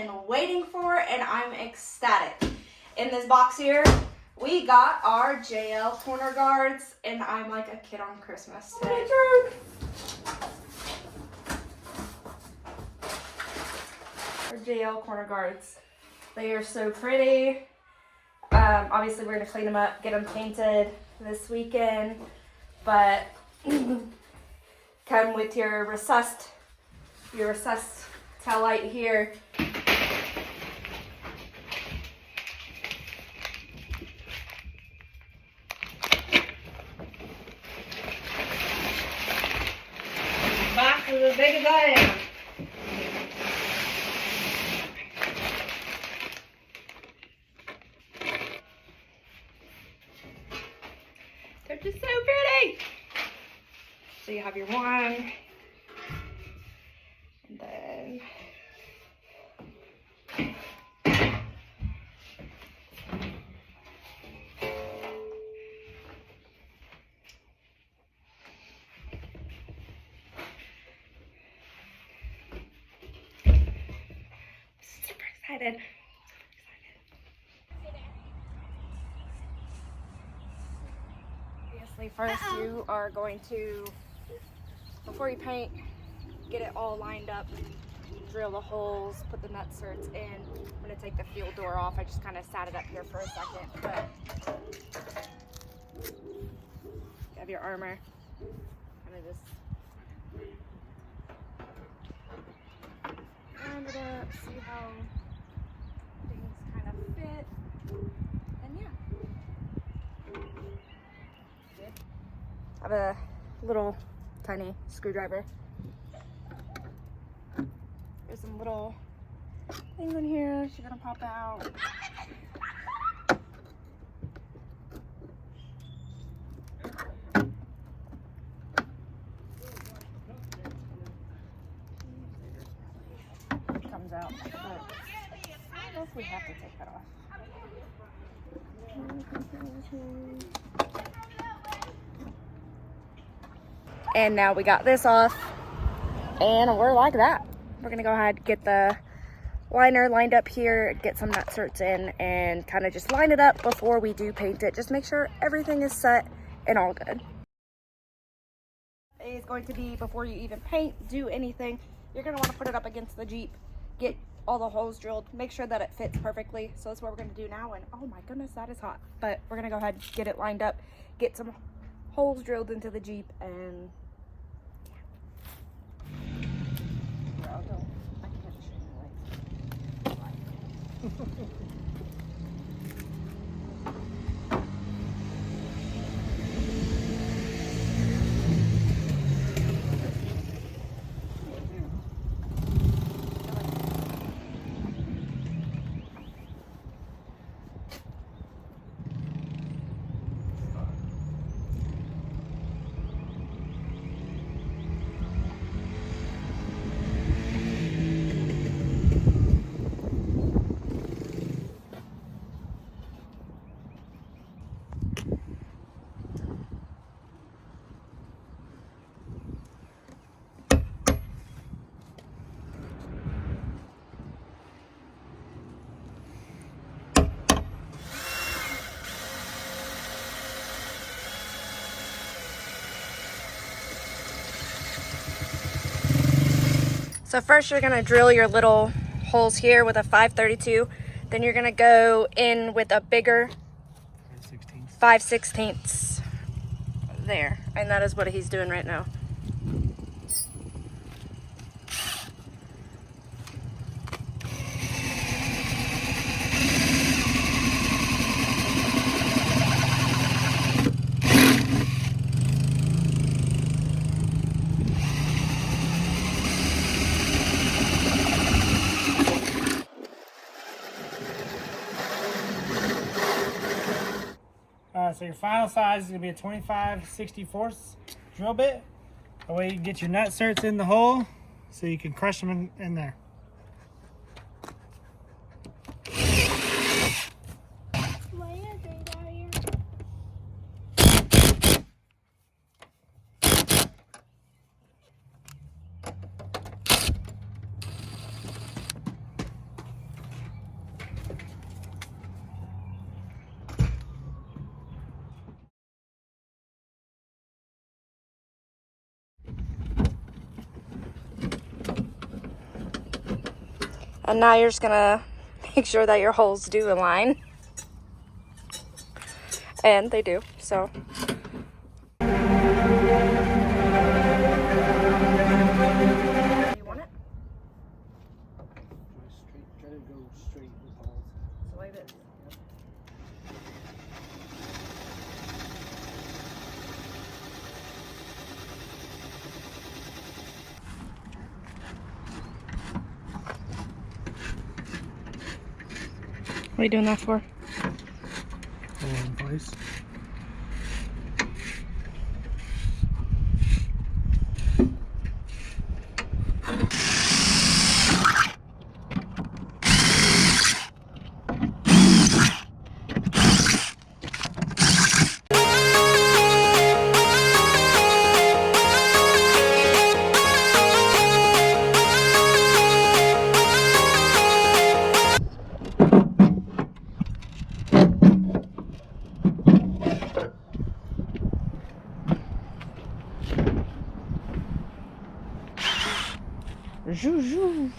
been waiting for, and I'm ecstatic. In this box here, we got our JL corner guards, and I'm like a kid on Christmas today. Our JL corner guards. They are so pretty. Obviously, we're gonna clean them up, get them painted this weekend, but come with your recessed tail light here. Box is as big as I am. They're just so pretty. So you have your one, and then super excited. Obviously, first you are going to, before you paint, get it all lined up, drill the holes, put the nut certs in. I'm going to take the fuel door off. I just kind of sat it up here for a second, but you have your armor. Kind of just round it up, see how things kind of fit, and yeah. I have a little tiny screwdriver. There's some little things in here. She's gonna pop out. It comes out, but I don't know if we have to take that off. And now we got this off, and we're like that. We're gonna go ahead and get the liner lined up here, get some nut certs in, and kind of just line it up before we do paint it. Just make sure everything is set and all good. It is going to be, before you even paint, do anything, you're gonna wanna put it up against the Jeep, get all the holes drilled, make sure that it fits perfectly. So that's what we're gonna do now, and oh my goodness, that is hot. But we're gonna go ahead and get it lined up, get some holes drilled into the Jeep, and so first you're gonna drill your little holes here with a 5/32. Then you're gonna go in with a bigger 5/16 there. And that is what he's doing right now. So your final size is going to be a 25/64 drill bit. That way you can get your nut certs in the hole so you can crush them in there. And now you're just gonna make sure that your holes do align. And they do, so. You want it? Try to go straight with holes. So like this. What are you doing that for? Hold it in place. Zoo, zoo.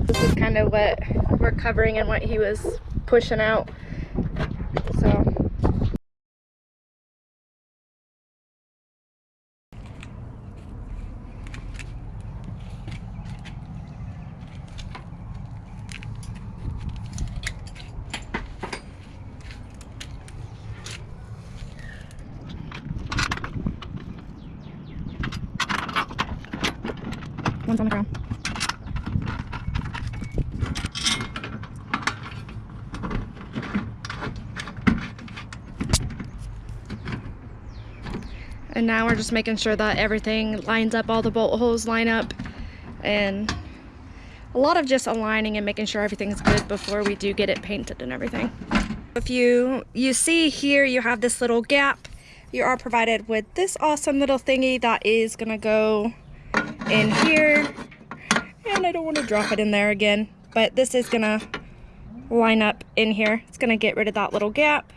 This is kind of what we're covering and what he was pushing out. So. One's on the ground. And now we're just making sure that everything lines up, all the bolt holes line up, and a lot of just aligning and making sure everything's good before we do get it painted and everything. If you see here, you have this little gap. You are provided with this awesome little thingy that is gonna go in here, and I don't want to drop it in there again, but this is gonna line up in here. It's gonna get rid of that little gap.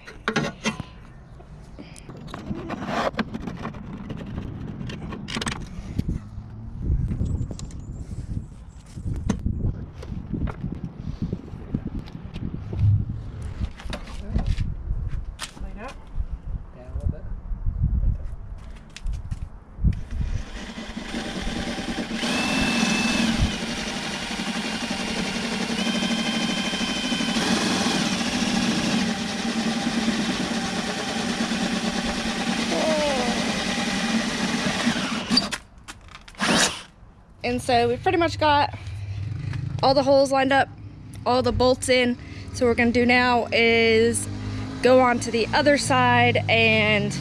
And so we've pretty much got all the holes lined up, all the bolts in. So what we're gonna do now is go on to the other side and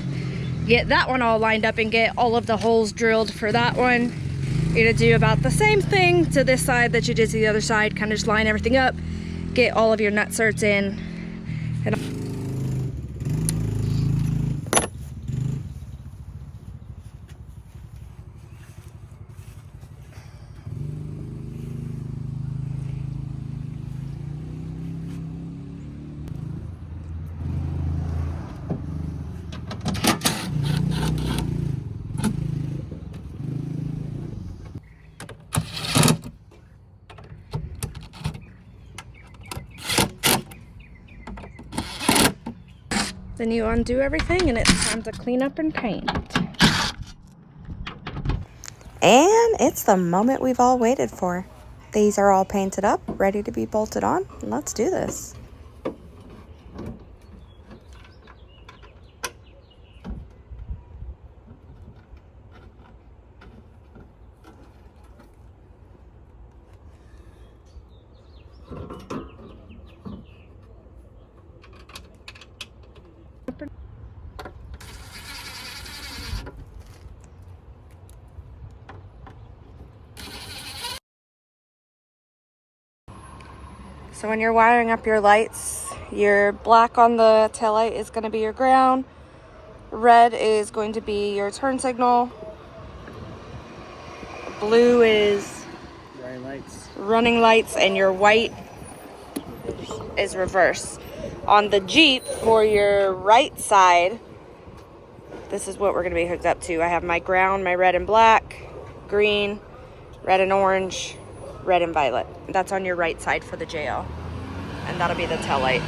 get that one all lined up and get all of the holes drilled for that one. You're gonna do about the same thing to this side that you did to the other side, kind of just line everything up, get all of your nut certs in. And then you undo everything and it's time to clean up and paint. And it's the moment we've all waited for. These are all painted up, ready to be bolted on. Let's do this. So when you're wiring up your lights, your black on the taillight is going to be your ground, Red is going to be your turn signal. Blue is running lights, and your white is reverse. On the Jeep, for your right side, this is what we're going to be hooked up to. I have my ground, my red and black, green, red and orange, red and violet. That's on your right side for the JL. And that'll be the tail light.